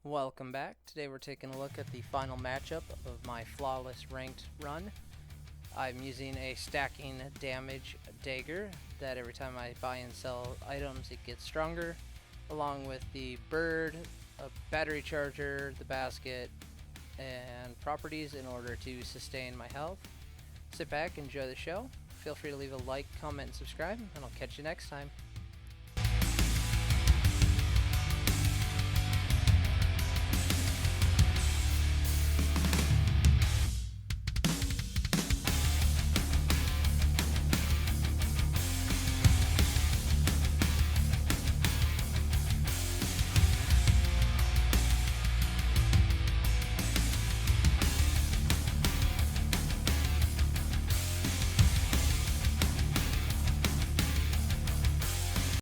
Welcome back. Today we're taking a look at the final matchup of my flawless ranked run. I'm using a stacking damage Dagger that every time I buy and sell items it gets stronger, along with the bird, a battery charger, the basket, and properties in order to sustain my health. Sit back, enjoy the show. Feel free to leave a like, comment, and subscribe, and I'll catch you next time.